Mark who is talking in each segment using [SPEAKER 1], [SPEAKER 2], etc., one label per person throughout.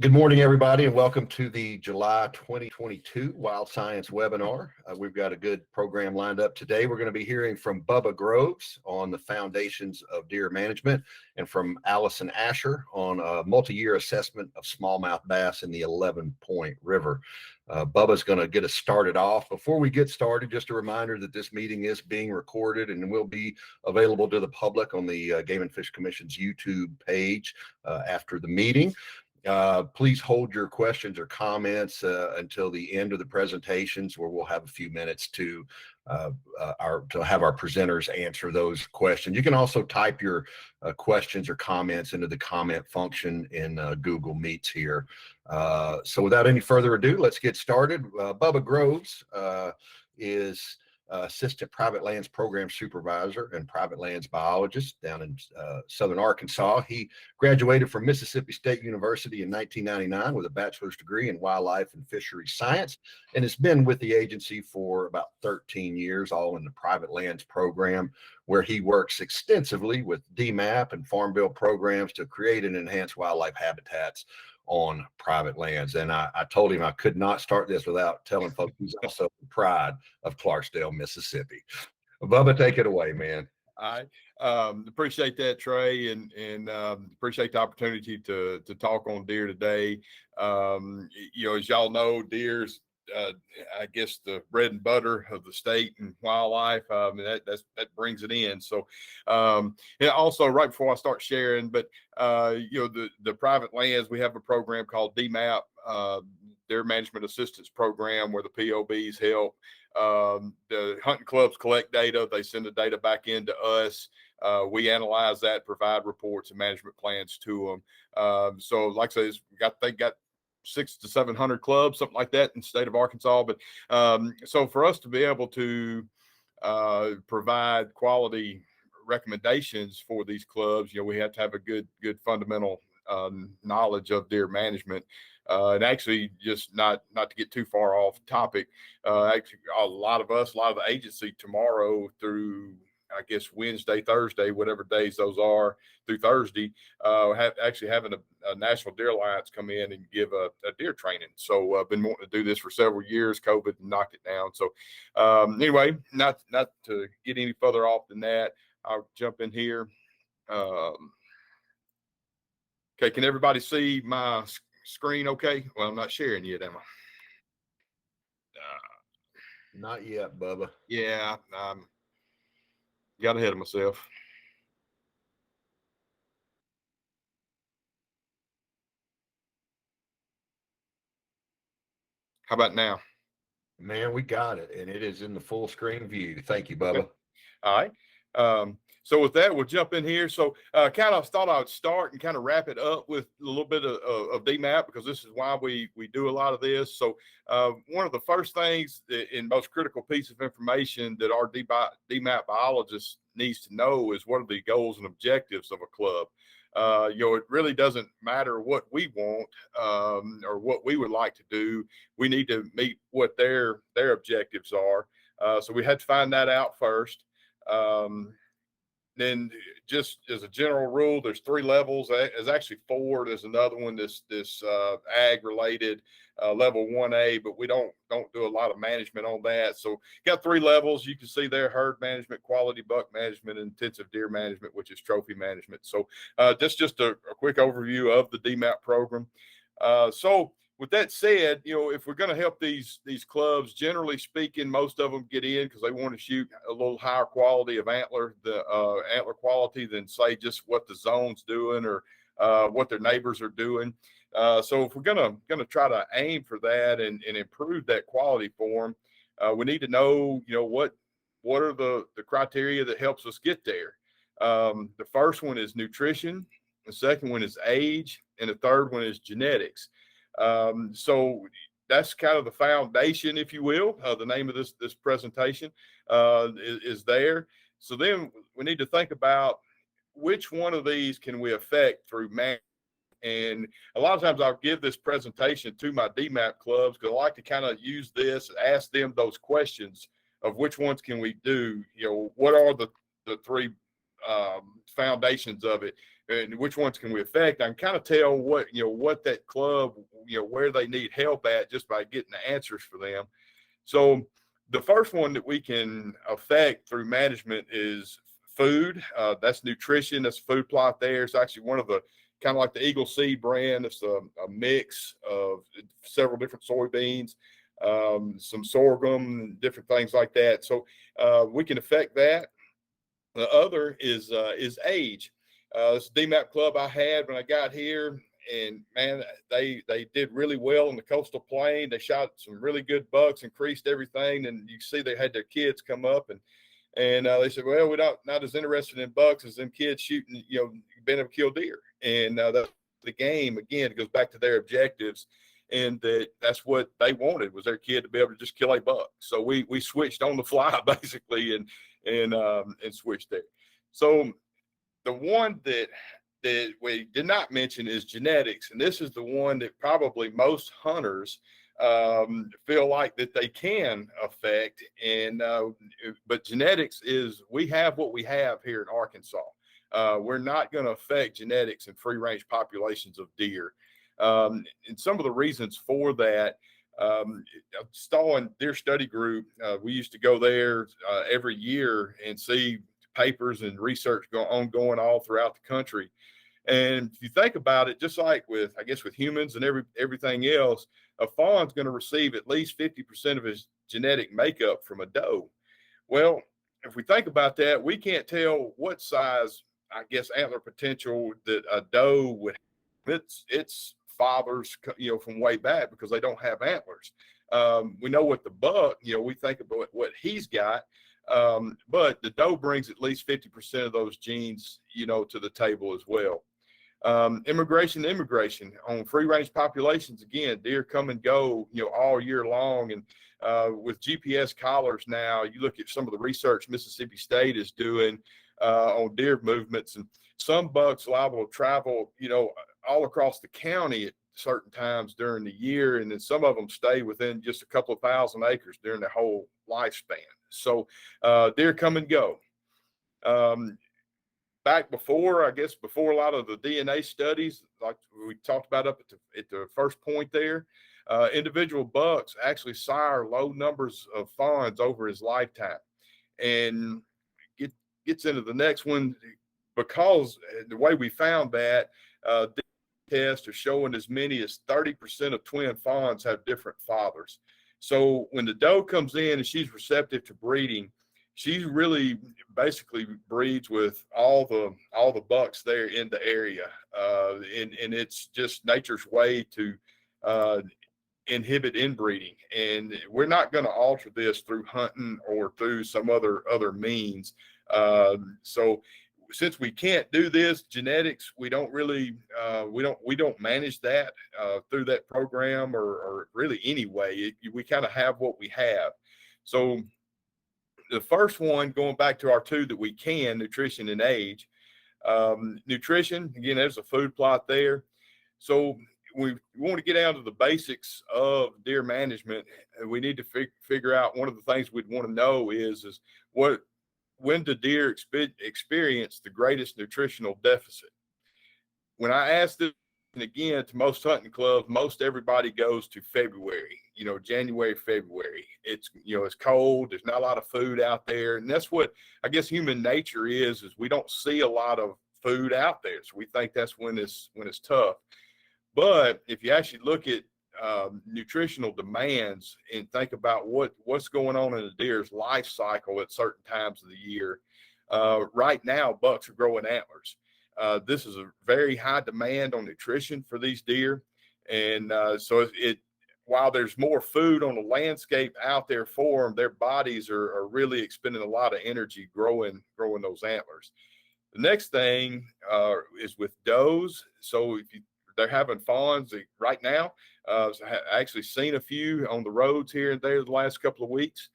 [SPEAKER 1] Good morning, everybody, and welcome to the July 2022 Wild Science webinar. We've got a good program lined up today. We're going to be hearing from Bubba Groves on the foundations of deer management and from Allison Asher on a multi-year assessment of smallmouth bass in the 11-Point River. Bubba's going to get us started off. Before we get started, just a reminder that this meeting is being recorded and will be available to the public on the Game and Fish Commission's YouTube page after the meeting. Please hold your questions or comments until the end of the presentations, where we'll have a few minutes to have our presenters answer those questions. You can also type your questions or comments into the comment function in Google Meets here. So without any further ado, let's get started. Bubba Groves is Assistant Private Lands Program Supervisor and Private Lands Biologist down in Southern Arkansas. He graduated from Mississippi State University in 1999 with a bachelor's degree in wildlife and fisheries science, and has been with the agency for about 13 years, all in the Private Lands Program, where he works extensively with DMAP and Farm Bill programs to create and enhance wildlife habitats on private lands. And I told him I could not start this without telling folks he's also the pride of Clarksdale, Mississippi. Bubba, take it away, man.
[SPEAKER 2] I appreciate that, Trey, and appreciate the opportunity to talk on deer today. As y'all know, deer's I guess the bread and butter of the state and wildlife. That brings it in. So, and also right before I start sharing, but the private lands, we have a program called DMAP, Deer Management Assistance Program, where the POBs help. The hunting clubs collect data. They send the data back into us. We analyze that, provide reports and management plans to them. So like I said, they got 600 to 700 clubs, something like that in the state of Arkansas. But so for us to be able to provide quality recommendations for these clubs, we have to have a good fundamental knowledge of deer management. And actually, just not to get too far off topic, actually, a lot of the agency tomorrow through, I guess, Wednesday, Thursday, whatever days those are, through Thursday, having a National Deer Alliance come in and give a deer training. So I've been wanting to do this for several years. COVID knocked it down. So anyway, not to get any further off than that, I'll jump in here. Okay, can everybody see my screen okay? Well, I'm not sharing yet, am I?
[SPEAKER 1] Not yet, Bubba.
[SPEAKER 2] Yeah, got ahead of myself. How about now?
[SPEAKER 1] Man, we got it, and it is in the full screen view. Thank you, Bubba.
[SPEAKER 2] Okay. All right. So with that, we'll jump in here. So kind of thought I would start and kind of wrap it up with a little bit of DMAP, because this is why we do a lot of this. So one of the first things and most critical piece of information that our DMAP biologist needs to know is what are the goals and objectives of a club. It really doesn't matter what we want or what we would like to do. We need to meet what their objectives are. So we had to find that out first. Then just as a general rule, there's 3 levels. There's actually 4. There's another one, this ag related level 1A, but we don't do a lot of management on that. So got 3 levels. You can see there: herd management, quality buck management, and intensive deer management, which is trophy management. So just a quick overview of the DMAP program. So with that said, if we're going to help these clubs, generally speaking, most of them get in because they want to shoot a little higher quality of antler quality than, say, just what the zone's doing or what their neighbors are doing. So if we're going to try to aim for that and improve that quality for them, we need to know, what are the criteria that helps us get there. The first one is nutrition. The second one is age. And the third one is genetics. So that's kind of the foundation, if you will. The name of this presentation is there. So then we need to think about which one of these can we affect through management. And a lot of times I'll give this presentation to my DMAP clubs because I like to kind of use this, ask them those questions of which ones can we do, what are the 3 foundations of it. and which ones can we affect, I can kind of tell what that club, where they need help at just by getting the answers for them. So the first one that we can affect through management is food. That's nutrition. That's a food plot there. It's actually one of the kind of like the Eagle Seed brand. It's a mix of several different soybeans, some sorghum, different things like that. So we can affect that. The other is age. This DMAP club I had when I got here, and man, they did really well in the coastal plain. They shot some really good bucks, increased everything, and you see they had their kids come up and they said, well, we're not as interested in bucks as them kids shooting, being able to kill deer. And the game, again, it goes back to their objectives, and that's what they wanted, was their kid to be able to just kill a buck. So we switched on the fly basically, and switched there. So the one that we did not mention is genetics, and this is the one that probably most hunters feel like that they can affect. And but genetics is, we have what we have here in Arkansas. We're not going to affect genetics in free range populations of deer. And some of the reasons for that, Stallman Deer Study Group, we used to go there every year and see papers and research ongoing all throughout the country. And if you think about it, just like with humans and everything else, a fawn's going to receive at least 50% of his genetic makeup from a doe. Well, if we think about that, we can't tell what size, antler potential that a doe would have. Its fathers, from way back, because they don't have antlers. We know what the buck, we think about what he's got. But the doe brings at least 50% of those genes, to the table as well. Immigration on free range populations, again, deer come and go, all year long. And with GPS collars now, you look at some of the research Mississippi State is doing on deer movements, and some bucks liable to travel, all across the county at certain times during the year, and then some of them stay within just a couple of thousand acres during their whole lifespan. So deer come and go. Back before a lot of the DNA studies, like we talked about up at the first point there, individual bucks actually sire low numbers of fawns over his lifetime. And gets into the next one, because the way we found that, tests are showing as many as 30% of twin fawns have different fathers. So when the doe comes in and she's receptive to breeding, she really basically breeds with all the bucks there in the area, and it's just nature's way to inhibit inbreeding. And we're not going to alter this through hunting or through some other means. So since we can't do this, genetics, we don't really we don't manage that through that program or really any way. We kind of have what we have. So the first one, going back to our two that we can, nutrition and age. Nutrition, again, there's a food plot there. So we want to get down to the basics of deer management, and we need to figure out, one of the things we'd want to know is when do deer experience the greatest nutritional deficit? When I ask this, and again, to most hunting clubs, most everybody goes to February, January, February. It's cold. There's not a lot of food out there. And that's what human nature is we don't see a lot of food out there. So we think that's when it's tough. But if you actually look at nutritional demands and think about what's going on in a deer's life cycle at certain times of the year, right now, bucks are growing antlers. This is a very high demand on nutrition for these deer. And so while there's more food on the landscape out there for them, their bodies are really expending a lot of energy growing those antlers. The next thing is with does. So they're having fawns right now. I actually seen a few on the roads here and there the last couple of weeks.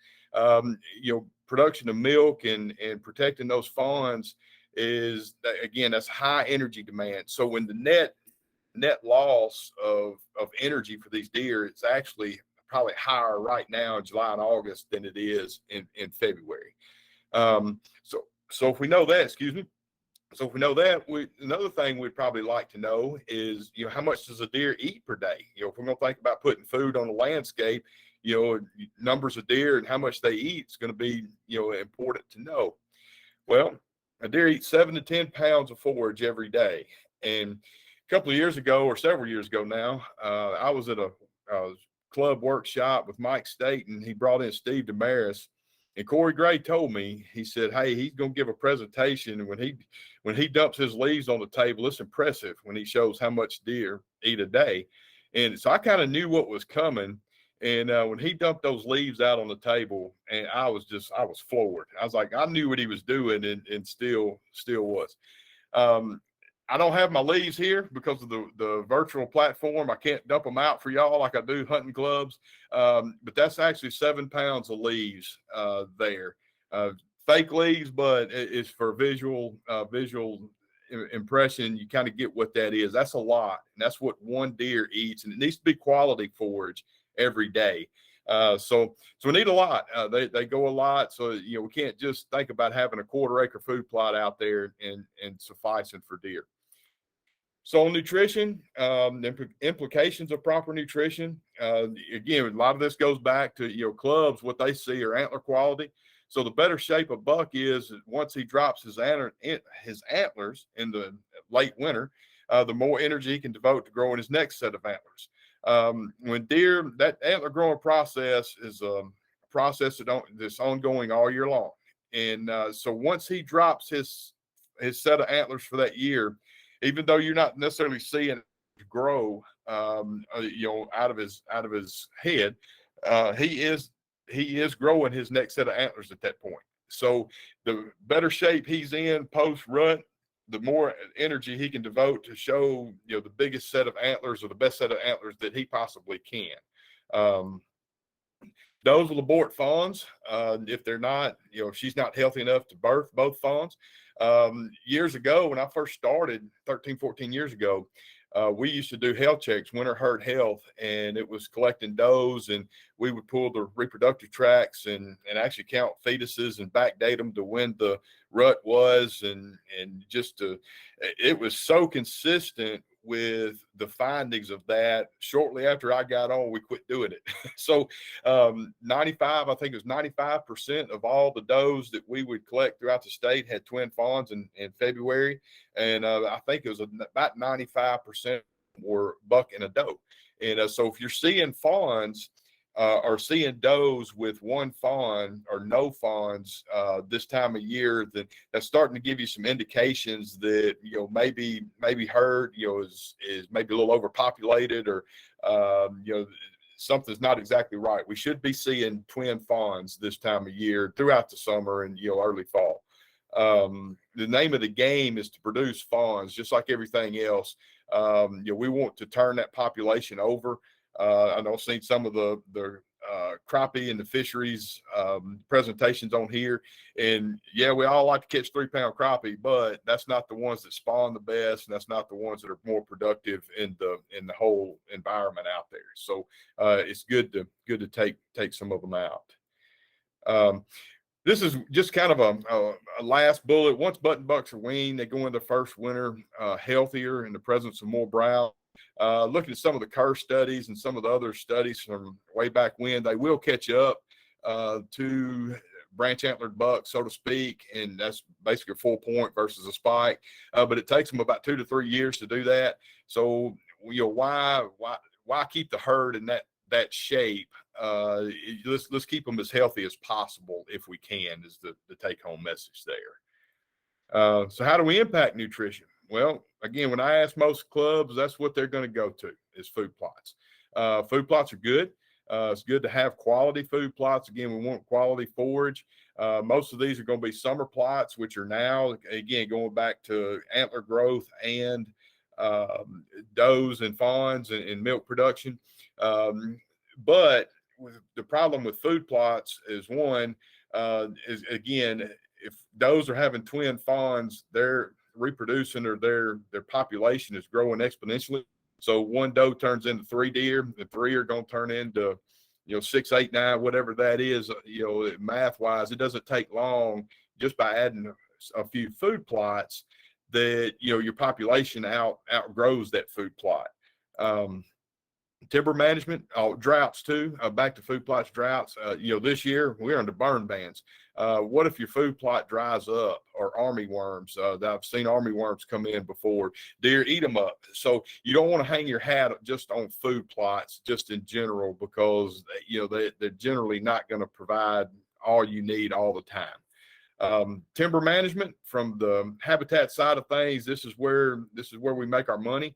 [SPEAKER 2] Production of milk and protecting those fawns is, again, that's high energy demand. So when the net loss of energy for these deer, it's actually probably higher right now in July and August than it is in February. So if we know that, So if we know that, another thing we'd probably like to know is, how much does a deer eat per day? If we're going to think about putting food on the landscape, numbers of deer and how much they eat is going to be, important to know. Well, a deer eats 7 to 10 pounds of forage every day. And a couple of years ago, or several years ago now, I was at a club workshop with Mike Staten. He brought in Steve Damaris, and Corey Gray told me, he said, "Hey, he's going to give a presentation. And when he dumps his leaves on the table, it's impressive when he shows how much deer eat a day." And so I kind of knew what was coming. And when he dumped those leaves out on the table, and I was floored. I was like, I knew what he was doing, and still was. I don't have my leaves here because of the virtual platform. I can't dump them out for y'all like I do hunting clubs. But that's actually 7 pounds of leaves there. Fake leaves, but it's for visual impression. You kind of get what that is. That's a lot. And that's what one deer eats. And it needs to be quality forage every day. So we need a lot. They go a lot. So, we can't just think about having a 1/4 acre food plot out there and sufficing for deer. So on nutrition, implications of proper nutrition. Again, a lot of this goes back to, clubs, what they see are antler quality. So the better shape a buck is once he drops his antlers in the late winter, the more energy he can devote to growing his next set of antlers. When deer, that antler growing process is a process that's ongoing all year long. And so once he drops his set of antlers for that year, even though you're not necessarily seeing it grow, out of his head, he is growing his next set of antlers at that point. So the better shape he's in post rut, the more energy he can devote to show, the biggest set of antlers or the best set of antlers that he possibly can. Those will abort fawns if they're not, if she's not healthy enough to birth both fawns. Years ago, when I first started 13, 14 years ago, we used to do health checks, winter herd health, and it was collecting does, and we would pull the reproductive tracts and actually count fetuses and backdate them to when the rut was, and it was so consistent with the findings of that. Shortly after I got on, we quit doing it. So 95, I think it was 95% of all the does that we would collect throughout the state had twin fawns in February. And I think it was about 95% were buck and a doe. And so if you're seeing fawns or seeing does with one fawn or no fawns this time of year, that's starting to give you some indications that maybe herd is maybe a little overpopulated, or something's not exactly right. We should be seeing twin fawns this time of year throughout the summer and early fall. The name of the game is to produce fawns, just like everything else. We want to turn that population over. I know I've seen some of the crappie and the fisheries presentations on here, and we all like to catch 3-pound crappie, but that's not the ones that spawn the best, and that's not the ones that are more productive in the whole environment out there. So it's good to take some of them out. This is just kind of a last bullet. Once button bucks are weaned, they go into first winter healthier in the presence of more brown. Looking at some of the Kerr studies and some of the other studies from way back when, they will catch up to branch antlered bucks, so to speak, and that's basically a full point versus a spike. But it takes them about 2 to 3 years to do that. So why keep the herd in that shape? Let's keep them as healthy as possible if we can, is the take home message there. So how do we impact nutrition? Well, again, when I ask most clubs, that's what they're going to go to is food plots. Food plots are good. It's good to have quality food plots. Again, we want quality forage. Most of these are going to be summer plots, which are now, again, going back to antler growth and does and fawns and milk production. But the problem with food plots is is again, if does are having twin fawns, they're reproducing, or their population is growing exponentially. So one doe turns into 3 deer, the 3 are going to turn into 6, 8, 9, whatever that is. Math wise, it doesn't take long just by adding a few food plots that, your population outgrows that food plot. Timber management, droughts too, back to food plots, droughts. This year we're under burn bans. What if your food plot dries up, or army worms? I've seen army worms come in before. Deer eat them up. So you don't want to hang your hat just on food plots, just in general, because they're generally not going to provide all you need all the time. Timber management, from the habitat side of things, this is where we make our money.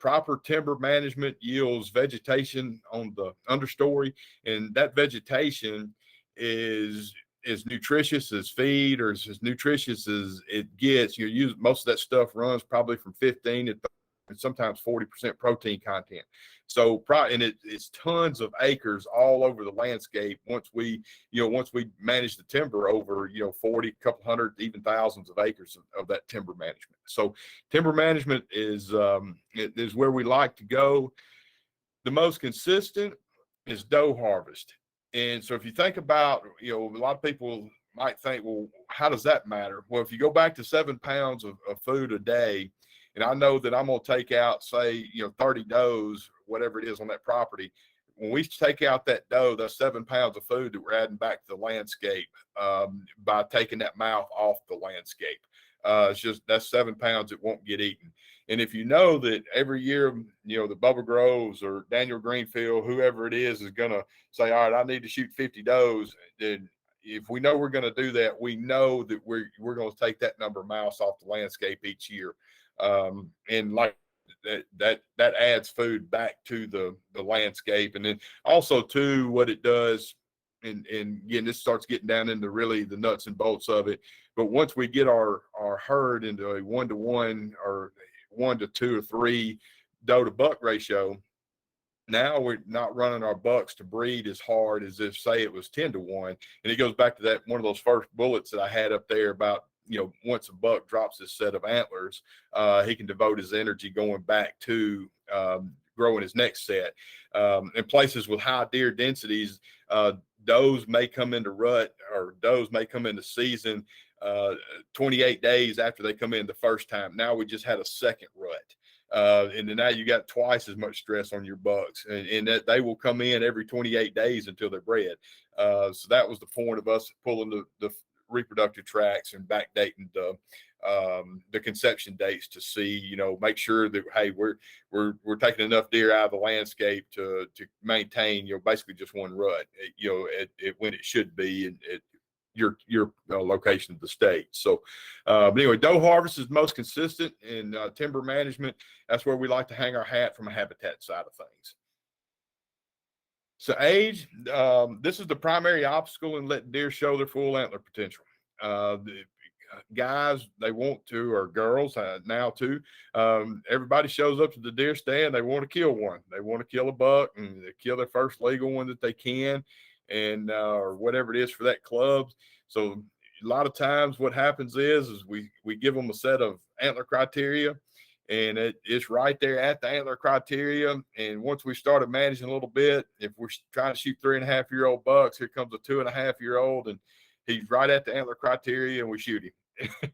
[SPEAKER 2] Proper timber management yields vegetation on the understory, and that vegetation is nutritious as feed, or as nutritious as it gets. Most of that stuff runs probably from 15 to sometimes 40% protein content. So it's tons of acres all over the landscape once we manage the timber over 40, couple hundred, even thousands of acres of that timber management. So timber management is where we like to go. The most consistent is doe harvest. And so if you think about, a lot of people might think, well, how does that matter? Well, if you go back to 7 pounds of food a day, and I know that I'm going to take out, say, 30 does, whatever it is on that property. When we take out that doe, that's 7 pounds of food that we're adding back to the landscape by taking that mouth off the landscape. That's 7 pounds that won't get eaten. And if you know that every year, the Bubba Groves or Daniel Greenfield, whoever it is going to say, all right, I need to shoot 50 does, then if we know we're going to do that, we know that we're going to take that number of mouse off the landscape each year. And like that adds food back to the landscape. And then also too, what it does, and again, this starts getting down into really the nuts and bolts of it. But once we get our herd into a 1-to-1 or 1-to-2 or 3 doe to buck ratio, now we're not running our bucks to breed as hard as if, say, it was 10-to-1. And it goes back to that one of those first bullets that I had up there about, once a buck drops his set of antlers, he can devote his energy going back to growing his next set. In places with high deer densities, does may come into rut, or does may come into season 28 days after they come in the first time. Now we just had a second rut. And then now you got twice as much stress on your bucks, and that they will come in every 28 days until they're bred. So that was the point of us pulling the reproductive tracks and backdating the conception dates to see, make sure that, hey, we're taking enough deer out of the landscape to maintain, basically just one rut, when it should be at your location of the state. So, but anyway, doe harvest is most consistent in timber management. That's where we like to hang our hat from a habitat side of things. So age, this is the primary obstacle in letting deer show their full antler potential. The guys, they want to, or girls now too, everybody shows up to the deer stand, they want to kill one. They want to kill a buck, and they kill their first legal one that they can, and or whatever it is for that club. So a lot of times what happens is we give them a set of antler criteria, and it's right there at the antler criteria. And once we started managing a little bit, if we're trying to shoot 3.5-year-old bucks, here comes a 2.5-year-old, and he's right at the antler criteria, and we shoot him.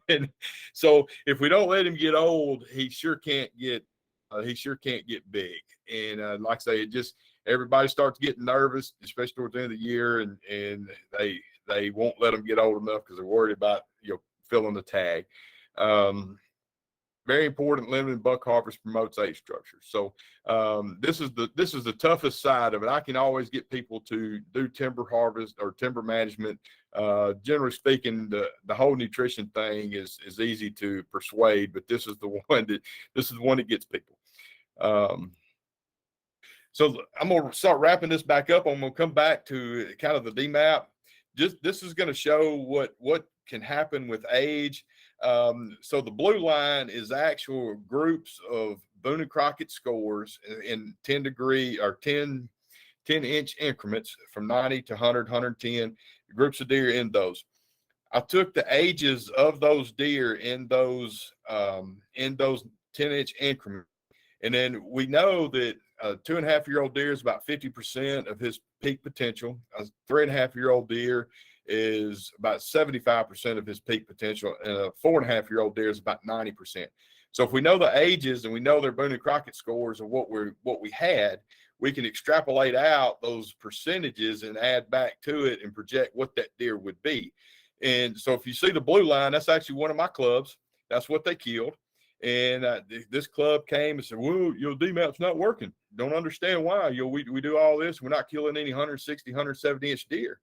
[SPEAKER 2] And so if we don't let him get old, he sure can't get big. And like I say, it just, everybody starts getting nervous, especially towards the end of the year, and they won't let them get old enough because they're worried about filling the tag. Very important, limited buck harvest promotes age structure. So this is the toughest side of it. I can always get people to do timber harvest or timber management. Generally speaking, the whole nutrition thing is easy to persuade, but this is the one that gets people. So I'm going to start wrapping this back up. I'm going to come back to kind of the DMAP. This is going to show what can happen with age. So the blue line is actual groups of Boone and Crockett scores in 10-degree or 10-inch increments from 90 to 100, 110 groups of deer in those. I took the ages of those deer in those 10-inch increments. And then we know that a 2.5-year-old deer is about 50% of his peak potential. A 3.5-year-old deer is about 75% of his peak potential, and a 4.5-year-old deer is about 90%. So if we know the ages and we know their Boone and Crockett scores and what we had, we can extrapolate out those percentages and add back to it and project what that deer would be. And so if you see the blue line, that's actually one of my clubs. That's what they killed. And this club came and said, well, DMAP's not working. Don't understand why. We do all this. We're not killing any 160, 170-inch deer.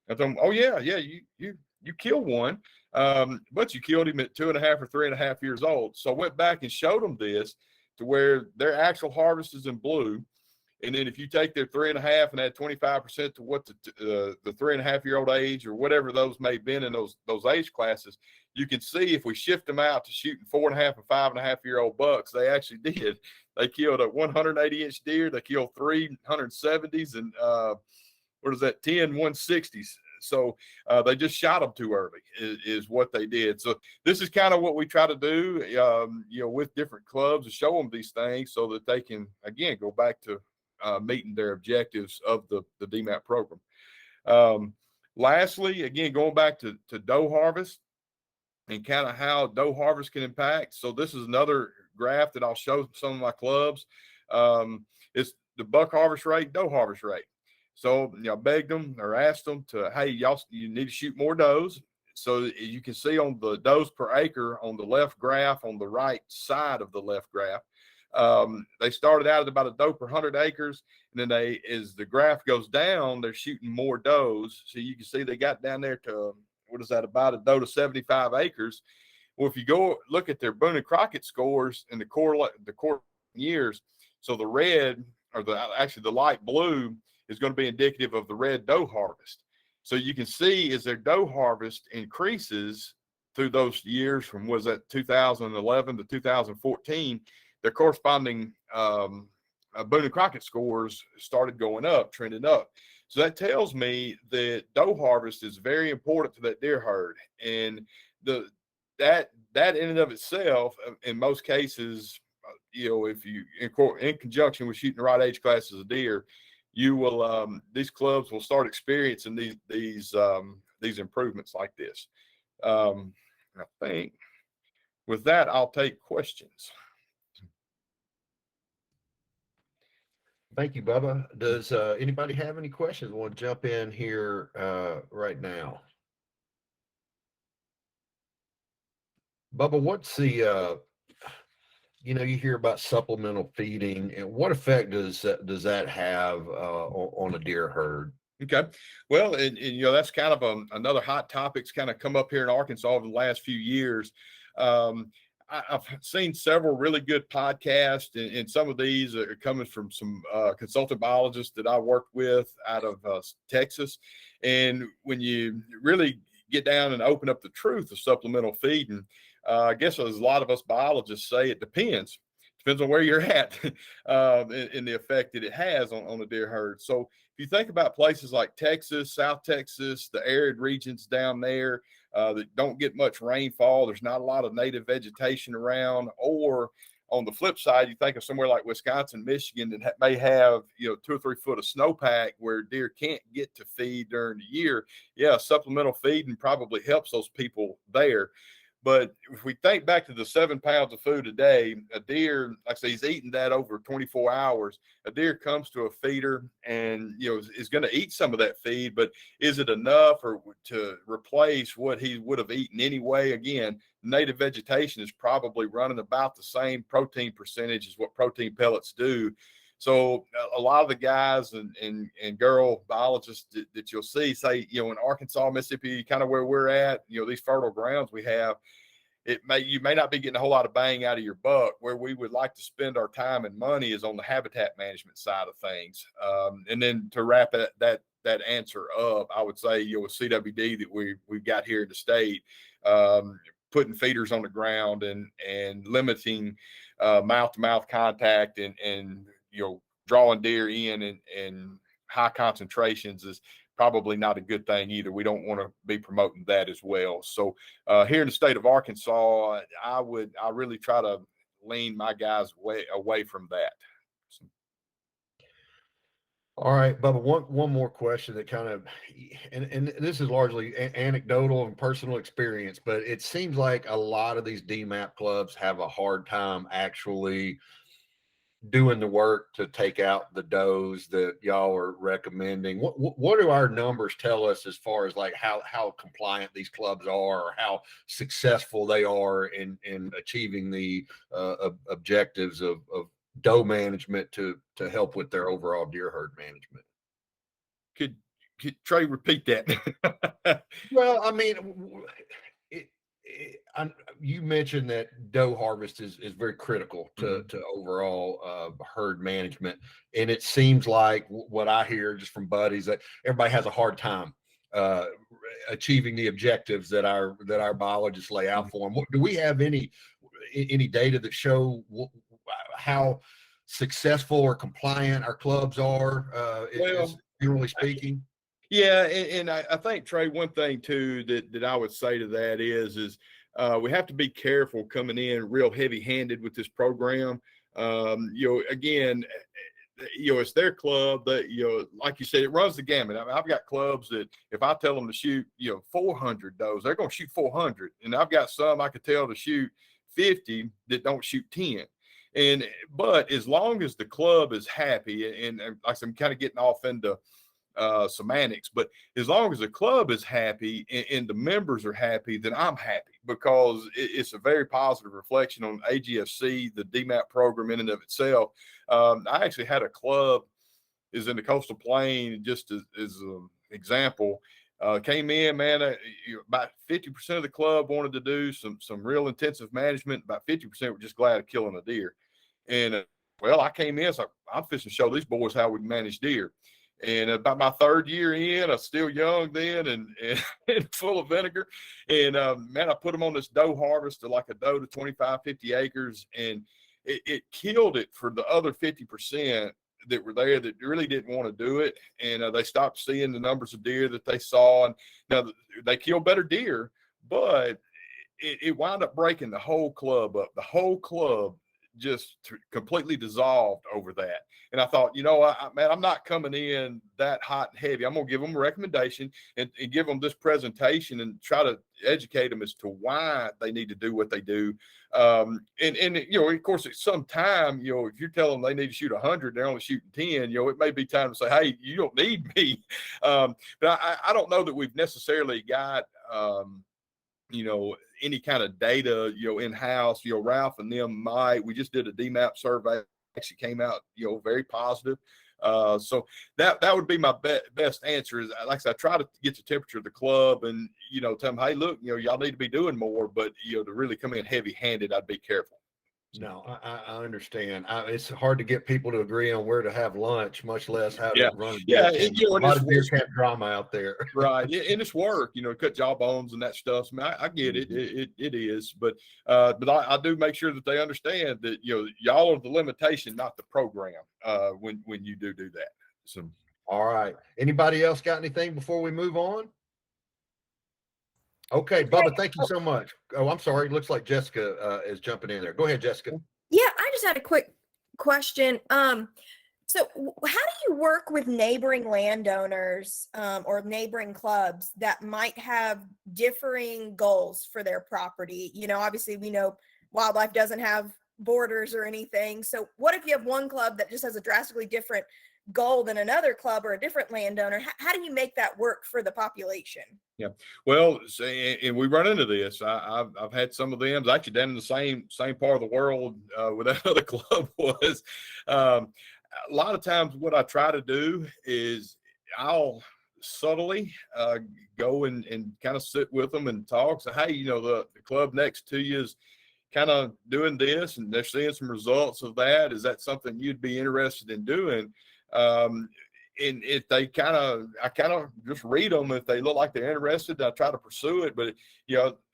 [SPEAKER 2] I told them, oh, yeah, you killed one, but you killed him at 2.5 or 3.5 years old. So I went back and showed them this to where their actual harvest is in blue. And then if you take their 3.5 and add 25% to what the 3.5-year-old age or whatever those may have been in those age classes, you can see if we shift them out to shooting 4.5 and 5.5-year-old bucks, they actually did. They killed a 180-inch deer. They killed 3 170s and 10 160s. So they just shot them too early is what they did. So this is kind of what we try to do, with different clubs, to show them these things so that they can, again, go back to meeting their objectives of the DMAP program. Lastly, again, going back to doe harvest and kind of how doe harvest can impact. So this is another graph that I'll show some of my clubs. It's the buck harvest rate, doe harvest rate. So I begged them or asked them to, hey, you need to shoot more does. So you can see on the does per acre on the left graph, on the right side of the left graph, they started out at about a doe per 100 acres. And then as the graph goes down, they're shooting more does. So you can see they got down there to, about a doe to 75 acres. Well, if you go look at their Boone and Crockett scores in the core years, so the red or the light blue is going to be indicative of the red doe harvest. So you can see as their doe harvest increases through those years from 2011 to 2014, their corresponding Boone and Crockett scores started going up, trending up. So that tells me that doe harvest is very important to that deer herd. And that in and of itself, in most cases, if you in conjunction with shooting the right age classes of deer, you will these clubs will start experiencing these improvements like this. I think with that, I'll take questions.
[SPEAKER 1] Thank you, Bubba. Does anybody have any questions? I want to jump in here right now. Bubba, what's the you hear about supplemental feeding, and what effect does that have on a deer herd?
[SPEAKER 2] Okay. Well, and that's kind of another hot topic's kind of come up here in Arkansas over the last few years. I've seen several really good podcasts, and some of these are coming from some consultant biologists that I worked with out of Texas. And when you really get down and open up the truth of supplemental feeding, I guess as a lot of us biologists say, it depends on where you're at in the effect that it has on the deer herd. So if you think about places like Texas, South Texas, the arid regions down there that don't get much rainfall, there's not a lot of native vegetation around, or on the flip side, you think of somewhere like Wisconsin, Michigan that may have 2 or 3 foot of snowpack where deer can't get to feed during the year. Yeah, supplemental feeding probably helps those people there. But if we think back to the 7 pounds of food a day, a deer, like I say, he's eating that over 24 hours. A deer comes to a feeder and, is going to eat some of that feed, but is it enough or to replace what he would have eaten anyway? Again, native vegetation is probably running about the same protein percentage as what protein pellets do. So a lot of the guys and girl biologists that you'll see say, in Arkansas, Mississippi, kind of where we're at, these fertile grounds we have, you may not be getting a whole lot of bang out of your buck. Where we would like to spend our time and money is on the habitat management side of things. And then to wrap that answer up, I would say, with CWD that we've got here in the state, putting feeders on the ground and limiting mouth-to-mouth contact and drawing deer in high concentrations is probably not a good thing either. We don't want to be promoting that as well. So here in the state of Arkansas, I really try to lean my guys away from that.
[SPEAKER 1] All All right, Bubba, one more question that kind of, and this is largely anecdotal and personal experience, but it seems like a lot of these DMAP clubs have a hard time actually doing the work to take out the does that y'all are recommending. What do our numbers tell us as far as like how compliant these clubs are, or how successful they are in achieving the objectives of doe management to help with their overall deer herd management?
[SPEAKER 2] Could, could Trey repeat that?
[SPEAKER 1] Well, I mean, you mentioned that doe harvest is very critical to overall herd management, and it seems like what I hear just from buddies that everybody has a hard time uh, achieving the objectives that our biologists lay out for them. Do we have any data that show how successful or compliant our clubs are?
[SPEAKER 2] Well,
[SPEAKER 1] Generally speaking.
[SPEAKER 2] yeah, and I think, Trey, one thing too that I would say to that is we have to be careful coming in real heavy-handed with this program. Again, it's their club that, like you said, it runs the gamut. I mean, I've got clubs that if I tell them to shoot, 400 does, they're going to shoot 400. And I've got some I could tell to shoot 50 that don't shoot 10. But as long as the club is happy, and like I'm kind of getting off into semantics, but as long as the club is happy and the members are happy, then I'm happy, because it's a very positive reflection on AGFC, the DMAP program in and of itself. I actually had a club is in the Coastal Plain, just as an example, came in, man, about 50% of the club wanted to do some real intensive management. About 50% were just glad of killing a deer. And well, I came in, so I'm fixing to show these boys how we manage deer. And about my third year in, I was still young then and full of vinegar. And man, I put them on this doe harvest to like a doe to 25, 50 acres. And it killed it for the other 50% that were there that really didn't want to do it. And they stopped seeing the numbers of deer that they saw. And now they kill better deer, but it wound up breaking the whole club up. The whole club just completely dissolved over that. And I thought, man, I'm not coming in that hot and heavy. I'm going to give them a recommendation and give them this presentation and try to educate them as to why they need to do what they do. And of course, at some time, if you're telling them they need to shoot 100, they're only shooting 10, it may be time to say, hey, you don't need me. But I don't know that we've necessarily got, any kind of data, in-house. Ralph and them we just did a DMAP survey, actually came out, very positive. So that would be my best answer is, like I said, I try to get the temperature of the club and, tell them, hey, look, y'all need to be doing more, but, to really come in heavy handed, I'd be careful.
[SPEAKER 1] No, I understand. It's hard to get people to agree on where to have lunch, much less how to run.
[SPEAKER 2] Yeah,
[SPEAKER 1] a lot of deer camp drama out there.
[SPEAKER 2] Right, and it's work, cut jawbones and that stuff. I mean, I get it. It is, but I do make sure that they understand that y'all are the limitation, not the program. When you do that. So,
[SPEAKER 1] all right. Anybody else got anything before we move on? Okay, Bubba, thank you so much. Oh, I'm sorry. It looks like Jessica is jumping in there. Go ahead, Jessica.
[SPEAKER 3] Yeah, I just had a quick question. So how do you work with neighboring landowners or neighboring clubs that might have differing goals for their property? Obviously we know wildlife doesn't have borders or anything. So what if you have one club that just has a drastically different goal than another club or a different landowner? How do you make that work for the population?
[SPEAKER 2] Yeah, well, and we run into this. I've had some of them actually down in the same part of the world where that other club was. A lot of times, what I try to do is I'll subtly go and kind of sit with them and talk. So, hey, the club next to you is kind of doing this, and they're seeing some results of that. Is that something you'd be interested in doing? And if I kind of just read them. If they look like they're interested, I try to pursue it. But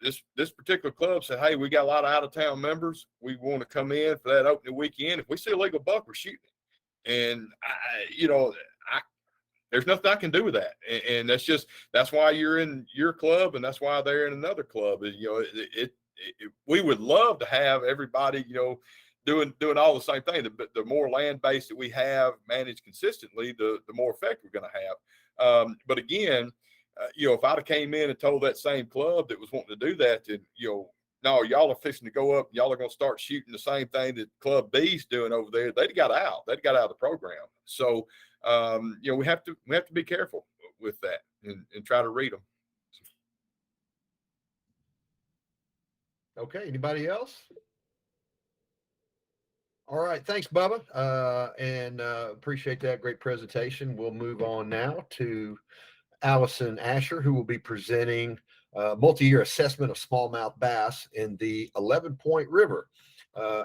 [SPEAKER 2] this particular club said, "Hey, we got a lot of out of town members. We want to come in for that opening weekend. If we see a legal buck, we're shooting it." And there's nothing I can do with that. And that's why you're in your club, and that's why they're in another club. We would love to have everybody, doing all the same thing. The more land base that we have managed consistently, the more effect we're going to have. But again, if I'd have came in and told that same club that was wanting to do that, then, no, y'all are fixing to go up. Y'all are going to start shooting the same thing that Club B's doing over there. They'd got out. They'd got out of the program. So, we have to be careful with that and try to read them.
[SPEAKER 1] Okay. Anybody else? All right. Thanks, Bubba. And appreciate that great presentation. We'll move on now to Allison Asher, who will be presenting multi-year assessment of smallmouth bass in the 11 Point River.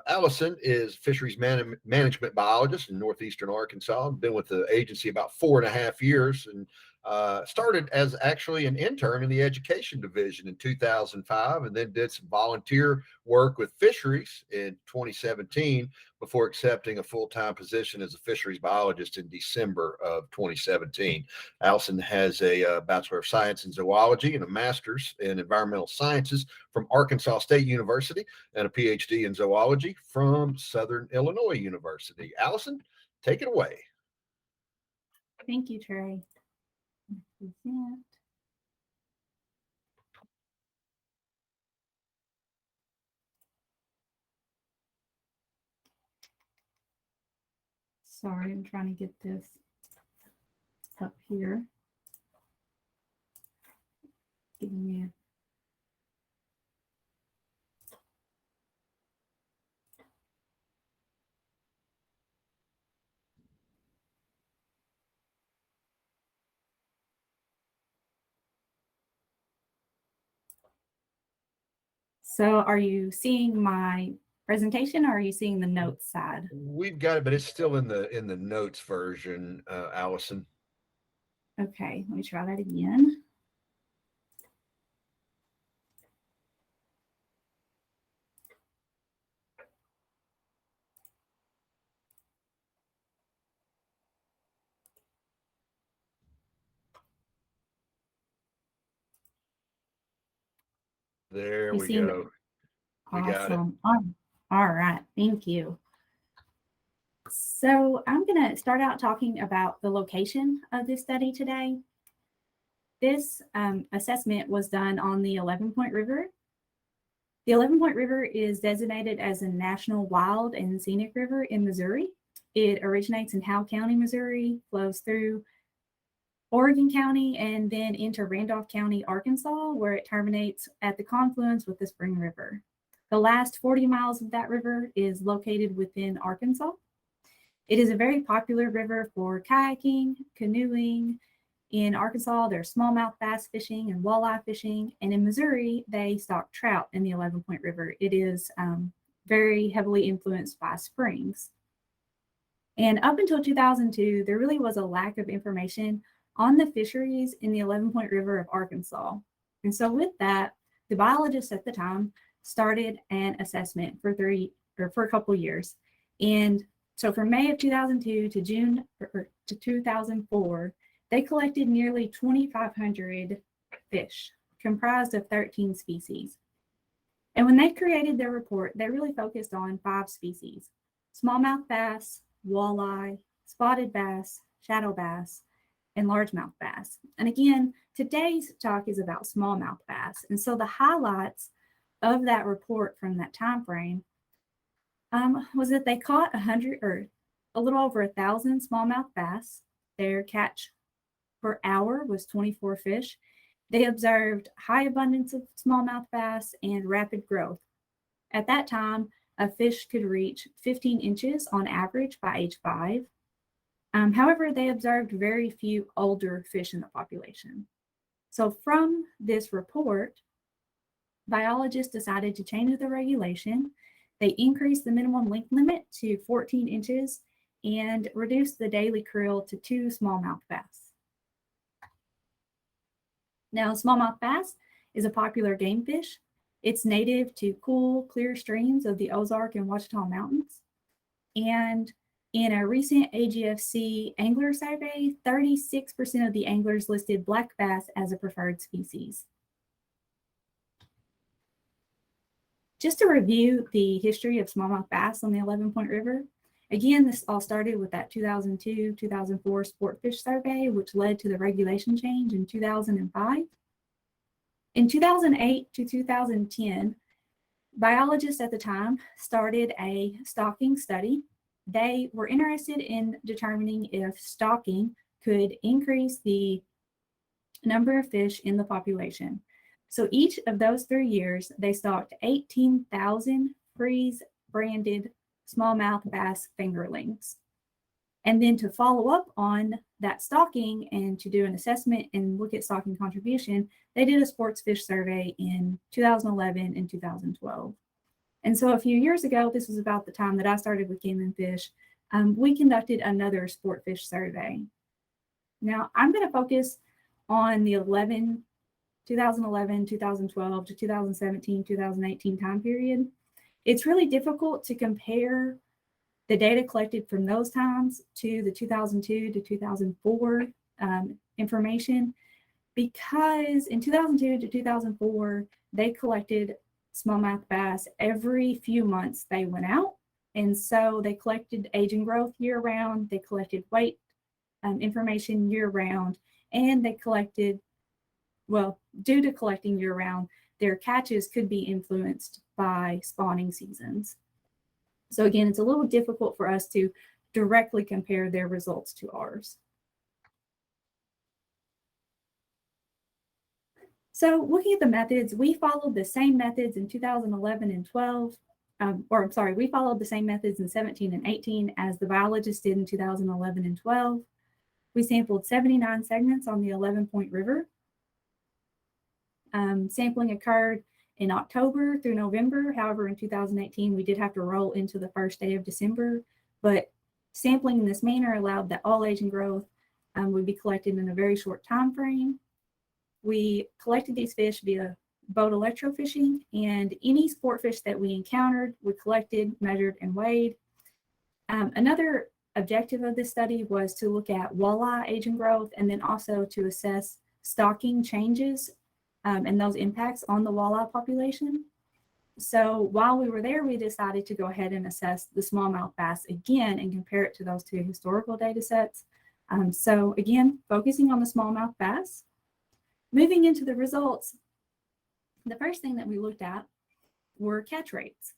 [SPEAKER 1] Allison is fisheries management biologist in northeastern Arkansas. Been with the agency about 4.5 years, and started as actually an intern in the education division in 2005, and then did some volunteer work with fisheries in 2017 before accepting a full-time position as a fisheries biologist in December of 2017. Allison has a Bachelor of Science in Zoology and a Master's in Environmental Sciences from Arkansas State University and a PhD in Zoology from Southern Illinois University. Allison, take it away.
[SPEAKER 4] Thank you, Trey. Sorry, I'm trying to get this up here. Give me a So are you seeing my presentation or are you seeing the notes side?
[SPEAKER 1] We've got it, but it's still in the notes version, Allison.
[SPEAKER 4] Okay, let me try that again.
[SPEAKER 1] There
[SPEAKER 4] You
[SPEAKER 1] we
[SPEAKER 4] seeing
[SPEAKER 1] go. We got it.
[SPEAKER 4] Awesome. All right, thank you. So I'm going to start out talking about the location of this study today. This assessment was done on the 11 Point River. The 11 Point River is designated as a national wild and scenic river in Missouri. It originates in Howe County, Missouri, flows through Oregon County, and then into Randolph County, Arkansas, where it terminates at the confluence with the Spring River. The last 40 miles of that river is located within Arkansas. It is a very popular river for kayaking, canoeing. In Arkansas, there's smallmouth bass fishing and walleye fishing. And in Missouri, they stock trout in the 11 Point River. It is very heavily influenced by springs. And up until 2002, there really was a lack of information on the fisheries in the 11 Point River of Arkansas. And so with that, the biologists at the time started an assessment for a couple years. And so from May of 2002 to June to 2004, they collected nearly 2,500 fish, comprised of 13 species. And when they created their report, they really focused on 5 species: smallmouth bass, walleye, spotted bass, shadow bass, and largemouth bass. And again, today's talk is about smallmouth bass. And so the highlights of that report from that time frame was that they caught 100 or a little over 1,000 smallmouth bass. Their catch per hour was 24 fish. They observed high abundance of smallmouth bass and rapid growth. At that time, a fish could reach 15 inches on average by age 5. However, they observed very few older fish in the population. So from this report, biologists decided to change the regulation. They increased the minimum length limit to 14 inches and reduced the daily creel to 2 smallmouth bass. Now, smallmouth bass is a popular game fish. It's native to cool, clear streams of the Ozark and Ouachita Mountains. And in a recent AGFC angler survey, 36% of the anglers listed black bass as a preferred species. Just to review the history of smallmouth bass on the 11-Point River, again, this all started with that 2002-2004 sport fish survey, which led to the regulation change in 2005. In 2008 to 2010, biologists at the time started a stocking study. They were interested in determining if stocking could increase the number of fish in the population. So each of those 3 years, they stocked 18,000 freeze branded smallmouth bass fingerlings. And then to follow up on that stocking and to do an assessment and look at stocking contribution, they did a sports fish survey in 2011 and 2012. And so a few years ago, this was about the time that I started with Game and Fish, we conducted another sport fish survey. Now I'm going to focus on the 2011, 2012 to 2017, 2018 time period. It's really difficult to compare the data collected from those times to the 2002 to 2004 information, because in 2002 to 2004, they collected smallmouth bass every few months they went out. And so they collected age and growth year round, they collected weight information year round, and they collected, well, due to collecting year round, their catches could be influenced by spawning seasons. So again, it's a little difficult for us to directly compare their results to ours. So looking at the methods, we followed the same methods in 2011 and 12, we followed the same methods in 17 and 18 as the biologists did in 2011 and 12. We sampled 79 segments on the 11-Point River. Sampling occurred in October through November. However, in 2018, we did have to roll into the first day of December, but sampling in this manner allowed that all age and growth would be collected in a very short time frame. We collected these fish via boat electrofishing, and any sport fish that we encountered, we collected, measured, and weighed. Another objective of this study was to look at walleye age and growth, and then also to assess stocking changes and those impacts on the walleye population. So while we were there, we decided to go ahead and assess the smallmouth bass again and compare it to those two historical data sets. So again, focusing on the smallmouth bass. Moving into the results, the first thing that we looked at were catch rates.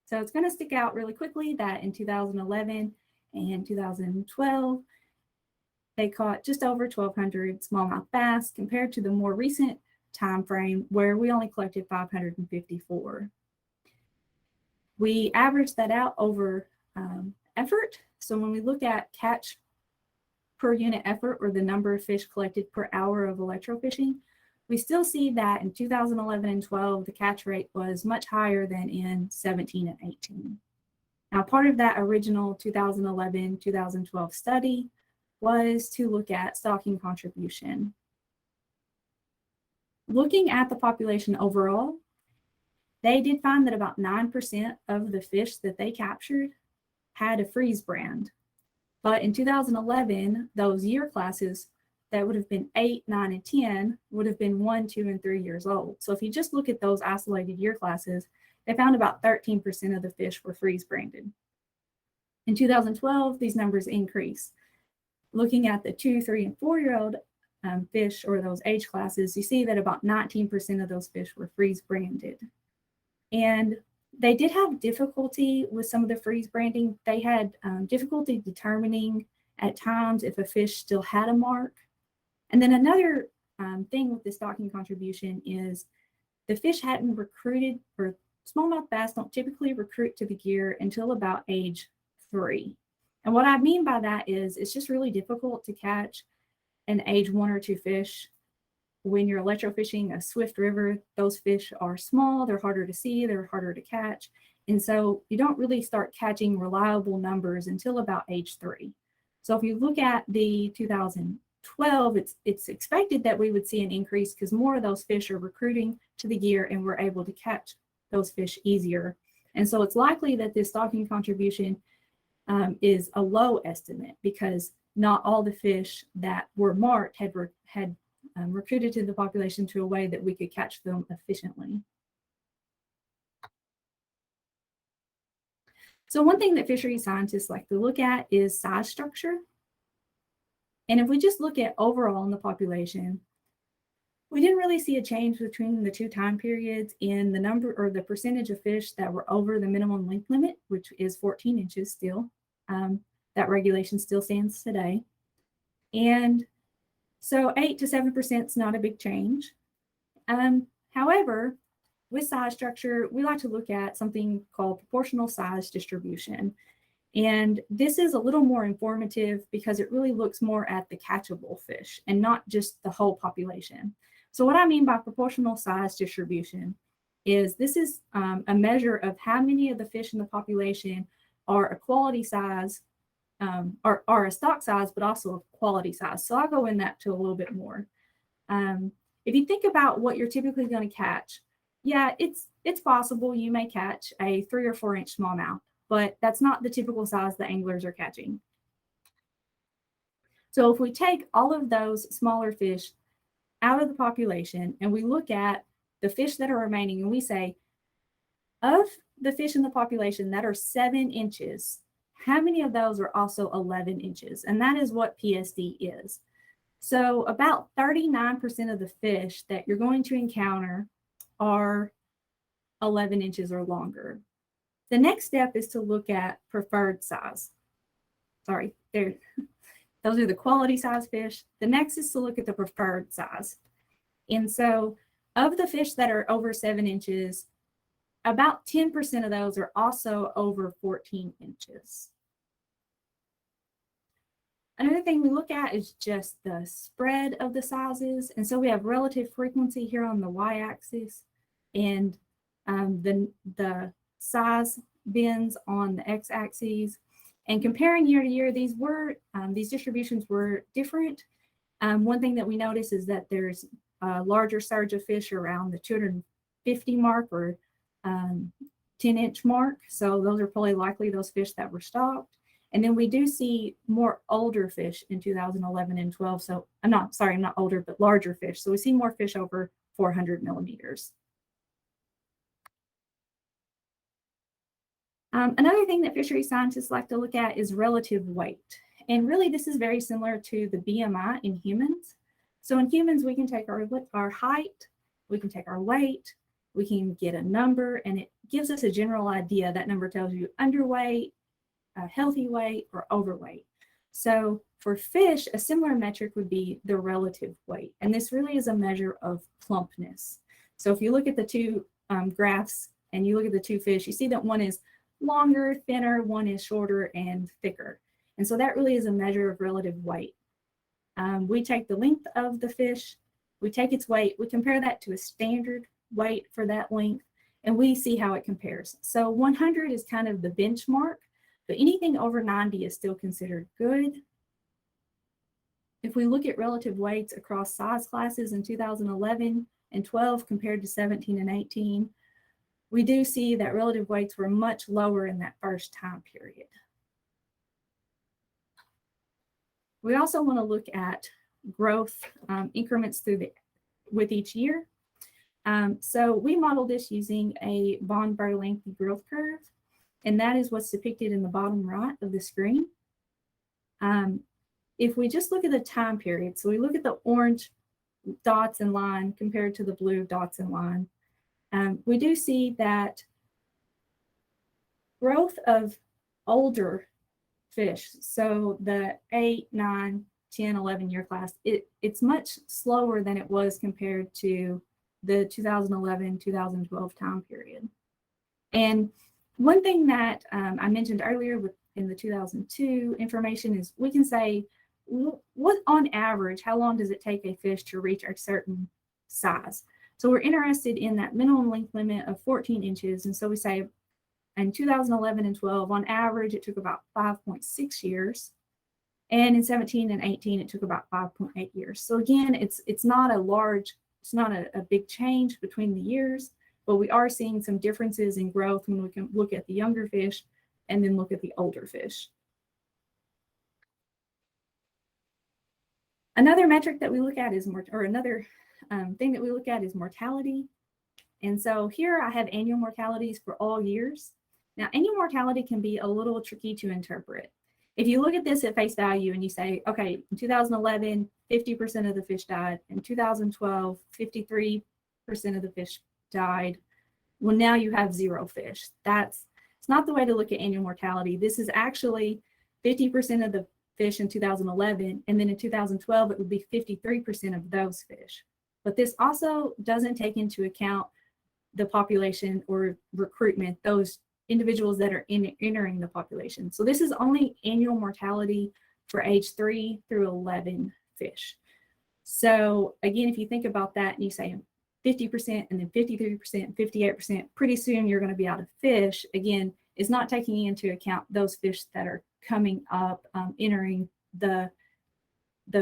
[SPEAKER 4] So it's going to stick out really quickly that in 2011 and 2012, they caught just over 1,200 smallmouth bass compared to the more recent time frame where we only collected 554. We averaged that out over effort. So when we look at catch per unit effort, or the number of fish collected per hour of electrofishing, we still see that in 2011 and 12, the catch rate was much higher than in 17 and 18. Now, part of that original 2011-2012 study was to look at stocking contribution. Looking at the population overall, they did find that about 9% of the fish that they captured had a freeze brand. But in 2011, those year classes that would have been 8, 9, and 10 would have been 1, 2, and 3 years old. So if you just look at those isolated year classes, they found about 13% of the fish were freeze branded. In 2012, these numbers increase. Looking at the 2, 3, and 4-year-old fish, or those age classes, you see that about 19% of those fish were freeze branded. And they did have difficulty with some of the freeze branding. They had difficulty determining at times if a fish still had a mark. And then another thing with the stocking contribution is the fish hadn't recruited, or smallmouth bass don't typically recruit to the gear until about age 3. And what I mean by that is it's just really difficult to catch an age 1 or 2 fish. When you're electrofishing a swift river, those fish are small, they're harder to see, they're harder to catch. And so you don't really start catching reliable numbers until about age 3. So if you look at the 2012, it's expected that we would see an increase because more of those fish are recruiting to the gear and we're able to catch those fish easier. And so it's likely that this stocking contribution is a low estimate because not all the fish that were marked had recruited to the population to a way that we could catch them efficiently. So one thing that fisheries scientists like to look at is size structure. And if we just look at overall in the population, we didn't really see a change between the two time periods in the number or the percentage of fish that were over the minimum length limit, which is 14 inches still. That regulation still stands today. And so 8 to 7% is not a big change. However, with size structure, we like to look at something called proportional size distribution. And this is a little more informative because it really looks more at the catchable fish and not just the whole population. So what I mean by proportional size distribution is this is a measure of how many of the fish in the population are a quality size, are a stock size, but also a quality size. So I'll go in that to a little bit more. If you think about what you're typically going to catch, yeah, it's possible you may catch a 3 or 4 inch smallmouth, but that's not the typical size the anglers are catching. So if we take all of those smaller fish out of the population and we look at the fish that are remaining and we say, of the fish in the population that are 7 inches, how many of those are also 11 inches? And that is what PSD is. So about 39% of the fish that you're going to encounter are 11 inches or longer. The next step is to look at preferred size. Sorry, those are the quality size fish. The next is to look at the preferred size. And so of the fish that are over 7 inches, about 10% of those are also over 14 inches. Another thing we look at is just the spread of the sizes. And so we have relative frequency here on the y-axis and the size bins on the x-axis. And comparing year to year, these distributions were different. One thing that we notice is that there's a larger surge of fish around the 250 mark or 10-inch mark. So those are probably likely those fish that were stocked. And then we do see more older fish in 2011 and 12. So I'm not older, but larger fish. So we see more fish over 400 millimeters. Another thing that fishery scientists like to look at is relative weight. And really, this is very similar to the BMI in humans. So in humans, we can take our height, we can take our weight, we can get a number, and it gives us a general idea. That number tells you underweight, healthy weight, or overweight. So for fish, a similar metric would be the relative weight. And this really is a measure of plumpness. So if you look at the two graphs and you look at the two fish, you see that one is longer, thinner, one is shorter and thicker. And so that really is a measure of relative weight. We take the length of the fish, we take its weight, we compare that to a standard weight for that length, and we see how it compares. So 100 is kind of the benchmark, but anything over 90 is still considered good. If we look at relative weights across size classes in 2011 and 12 compared to 17 and 18, we do see that relative weights were much lower in that first time period. We also want to look at growth increments with each year. So we model this using a von Bertalanffy growth curve, and that is what's depicted in the bottom right of the screen. If we just look at the time period, so we look at the orange dots and line compared to the blue dots and line, we do see that growth of older fish, so the 8, 9, 10, 11 year class, it's much slower than it was compared to the 2011, 2012 time period. And one thing that I mentioned earlier in the 2002 information is we can say, what on average, how long does it take a fish to reach a certain size? So we're interested in that minimum length limit of 14 inches. And so we say in 2011 and 12, on average, it took about 5.6 years. And in 17 and 18, it took about 5.8 years. So again, it's not a big change between the years, but we are seeing some differences in growth when we can look at the younger fish and then look at the older fish. Another metric that we look at is another thing that we look at is mortality. And so here I have annual mortalities for all years. Now, annual mortality can be a little tricky to interpret. If you look at this at face value and you say, okay, in 2011, 50% of the fish died. In 2012, 53% of the fish died. Well, now you have 0 fish. It's not the way to look at annual mortality. This is actually 50% of the fish in 2011, and then in 2012, it would be 53% of those fish. But this also doesn't take into account the population or recruitment, those individuals that are entering the population. So this is only annual mortality for age 3 through 11 fish. So again, if you think about that and you say 50% and then 53%, 58%, pretty soon you're going to be out of fish. Again, it's not taking into account those fish that are coming up, entering the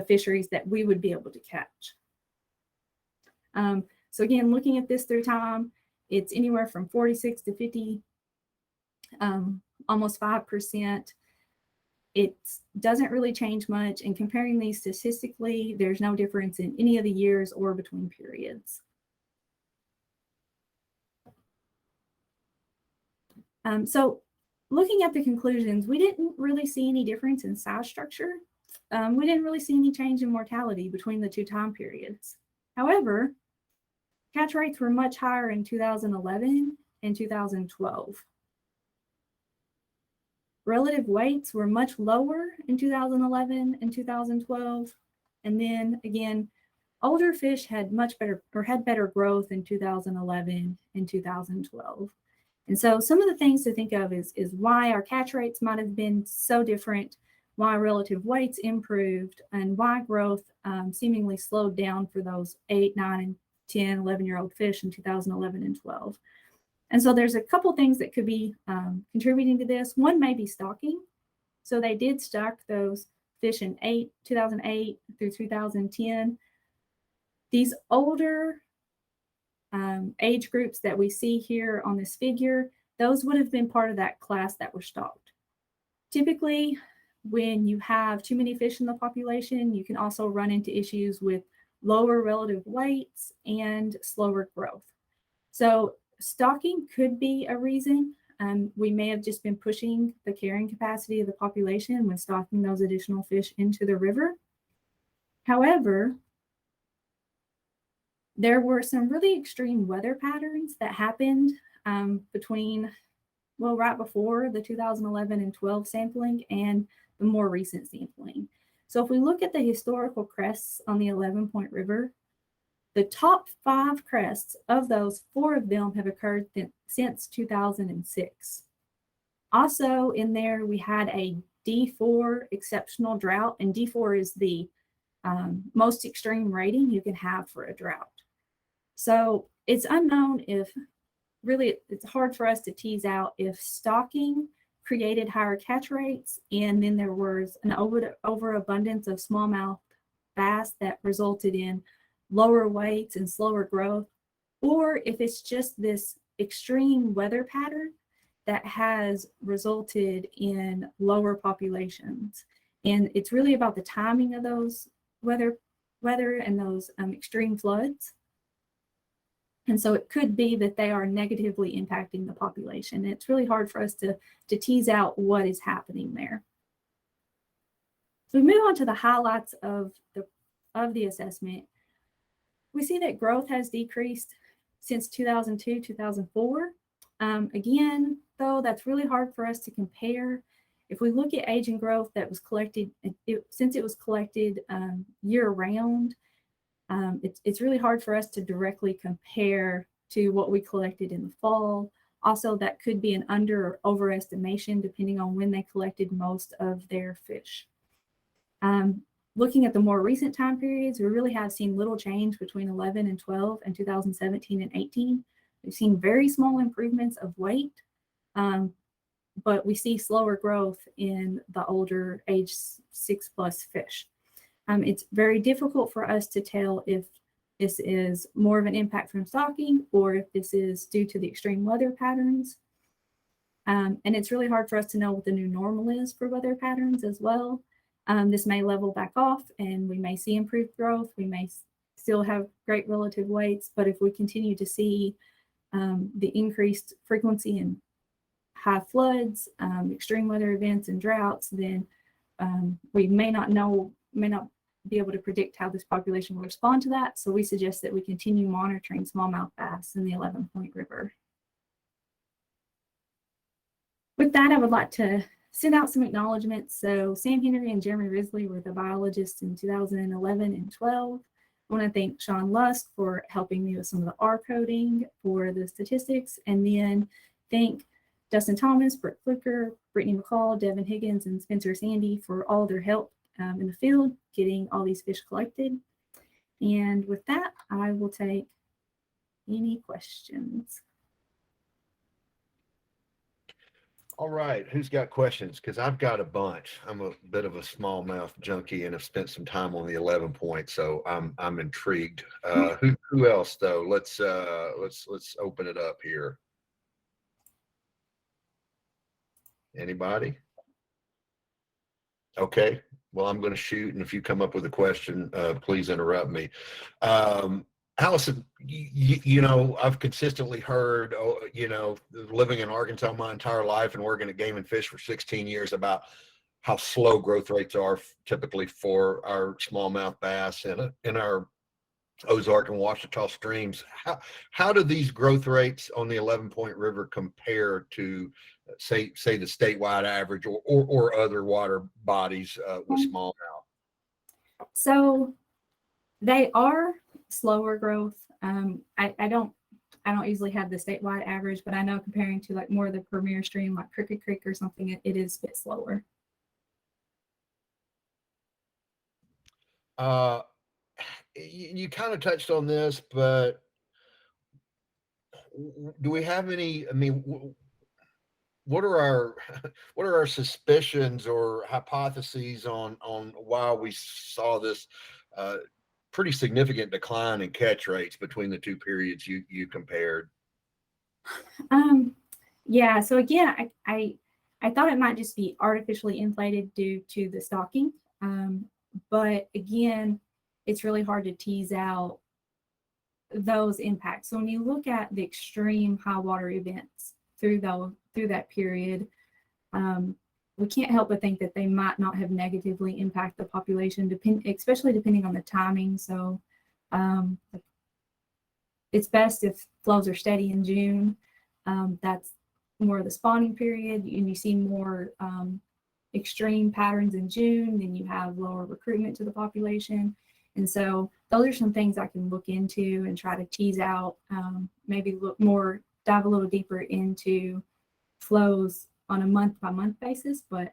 [SPEAKER 4] fisheries that we would be able to catch. So again, looking at this through time, it's anywhere from 46 to 50, almost 5%. It doesn't really change much. And comparing these statistically, there's no difference in any of the years or between periods. So looking at the conclusions, we didn't really see any difference in size structure. We didn't really see any change in mortality between the 2 time periods. However, catch rates were much higher in 2011 and 2012. Relative weights were much lower in 2011 and 2012. And then again, older fish had better growth in 2011 and 2012. And so some of the things to think of is why our catch rates might have been so different, why relative weights improved, and why growth seemingly slowed down for those 8, 9, and 10, 11-year-old fish in 2011 and 12. And so there's a couple things that could be contributing to this. One may be stocking. So they did stock those fish in 2008 through 2010. These older age groups that we see here on this figure, those would have been part of that class that were stocked. Typically, when you have too many fish in the population, you can also run into issues with lower relative weights and slower growth. So stocking could be a reason. We may have just been pushing the carrying capacity of the population when stocking those additional fish into the river. However, there were some really extreme weather patterns that happened right before the 2011 and 12 sampling and the more recent sampling. So if we look at the historical crests on the 11-Point River, the top 5 crests of those, 4 of them have occurred since 2006. Also in there, we had a D4 exceptional drought, and D4 is the most extreme rating you can have for a drought. So it's unknown it's hard for us to tease out if stocking created higher catch rates and then there was an overabundance of smallmouth bass that resulted in lower weights and slower growth, or if it's just this extreme weather pattern that has resulted in lower populations. And it's really about the timing of those weather and those extreme floods. And so it could be that they are negatively impacting the population. It's really hard for us to tease out what is happening there. So we move on to the highlights of the assessment. We see that growth has decreased since 2002, 2004. Again, though, that's really hard for us to compare. If we look at age and growth that was collected, since it was collected year round, it's really hard for us to directly compare to what we collected in the fall. Also, that could be an under or overestimation depending on when they collected most of their fish. Looking at the more recent time periods, we really have seen little change between 11 and 12 and 2017 and 18. We've seen very small improvements of weight, but we see slower growth in the older age 6+ fish. It's very difficult for us to tell if this is more of an impact from stocking or if this is due to the extreme weather patterns. And it's really hard for us to know what the new normal is for weather patterns as well. This may level back off and we may see improved growth. We may still have great relative weights, but if we continue to see the increased frequency and high floods, extreme weather events, and droughts, then we may not be able to predict how this population will respond to that. So we suggest that we continue monitoring smallmouth bass in the 11-Point River. With that, I would like to send out some acknowledgments. So Sam Henry and Jeremy Risley were the biologists in 2011 and 12. I want to thank Sean Lusk for helping me with some of the R coding for the statistics, and then thank Dustin Thomas, Brett Fluker, Brittany McCall, Devin Higgins, and Spencer Sandy for all their help in the field, getting all these fish collected. And with that, I will take any questions.
[SPEAKER 1] All right, who's got questions? Because I've got a bunch. I'm a bit of a smallmouth junkie and have spent some time on the 11-point, so I'm intrigued. Who else though? Let's open it up here. Anybody? Okay. Well, I'm going to shoot, and if you come up with a question, please interrupt me. Allison, you know, I've consistently heard, you know, living in Arkansas my entire life and working at Game and Fish for 16 years about how slow growth rates are typically for our smallmouth bass in our Ozark and Ouachita streams. How do these growth rates on the 11-Point River compare to say the statewide average or other water bodies with smallmouth?
[SPEAKER 4] So they are slower growth. I don't usually have the statewide average, but I know comparing to like more of the premier stream like Crooked Creek or something, it is a bit slower.
[SPEAKER 1] You kind of touched on this, but do we have any? I mean, what are our suspicions or hypotheses on why we saw this pretty significant decline in catch rates between the two periods you compared?
[SPEAKER 4] Yeah. So again, I thought it might just be artificially inflated due to the stocking, but again, it's really hard to tease out those impacts. So when you look at the extreme high water events through that period, we can't help but think that they might not have negatively impacted the population, especially depending on the timing. So it's best if flows are steady in June. That's more of the spawning period, and you see more extreme patterns in June, then you have lower recruitment to the population. And so those are some things I can look into and try to tease out, maybe dive a little deeper into flows on a month by month basis. But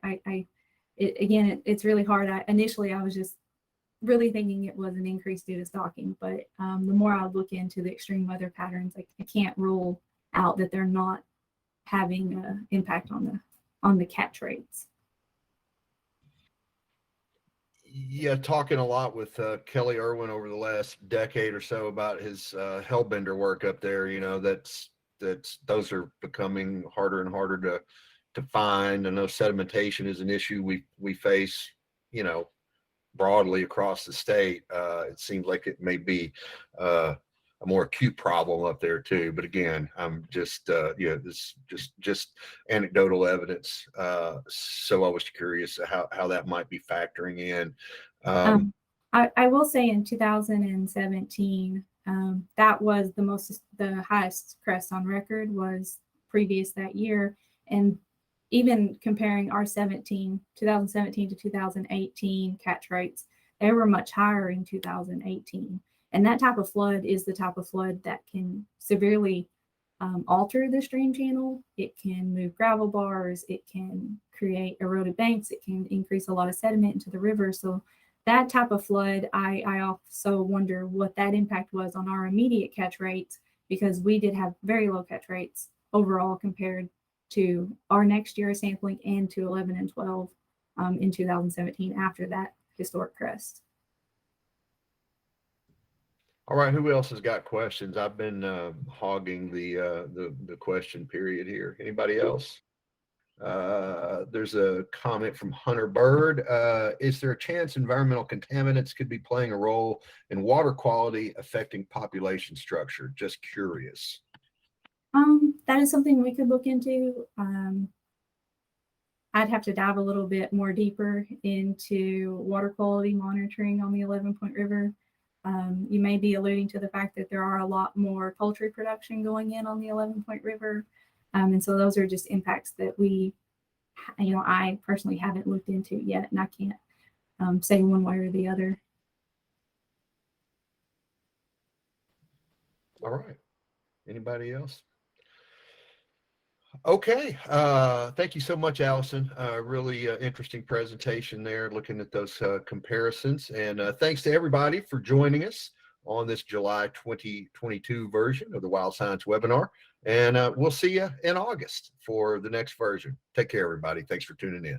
[SPEAKER 4] it's really hard. Initially I was just really thinking it was an increase due to stocking, but the more I look into the extreme weather patterns, I can't rule out that they're not having an impact on the catch rates.
[SPEAKER 1] Yeah, talking a lot with Kelly Irwin over the last decade or so about his hellbender work up there. You know, those are becoming harder and harder to find. I know sedimentation is an issue we face, you know, broadly across the state. It seems like it may be a more acute problem up there too. But again, I'm just this just anecdotal evidence. So I was curious how that might be factoring in.
[SPEAKER 4] I will say in 2017, that was the highest crest on record was previous that year. And even comparing our 2017 to 2018 catch rates, they were much higher in 2018. And that type of flood is the type of flood that can severely alter the stream channel. It can move gravel bars. It can create eroded banks. It can increase a lot of sediment into the river. So that type of flood, I also wonder what that impact was on our immediate catch rates, because we did have very low catch rates overall compared to our next year sampling and to 11 and 12 in 2017 after that historic crest.
[SPEAKER 1] All right, who else has got questions? I've been hogging the question period here. Anybody else? There's a comment from Hunter Bird. Is there a chance environmental contaminants could be playing a role in water quality affecting population structure? Just curious.
[SPEAKER 4] that is something we could look into. I'd have to dive a little bit more deeper into water quality monitoring on the 11 Point River. You may be alluding to the fact that there are a lot more poultry production going in on the 11 Point River. And so those are just impacts that I personally haven't looked into yet, and I can't say one way or the other.
[SPEAKER 1] All right. Anybody else? Okay. Thank you so much, Allison. Really interesting presentation there, looking at those comparisons. And thanks to everybody for joining us on this July 2022 version of the Wild Science webinar. And we'll see you in August for the next version. Take care, everybody. Thanks for tuning in.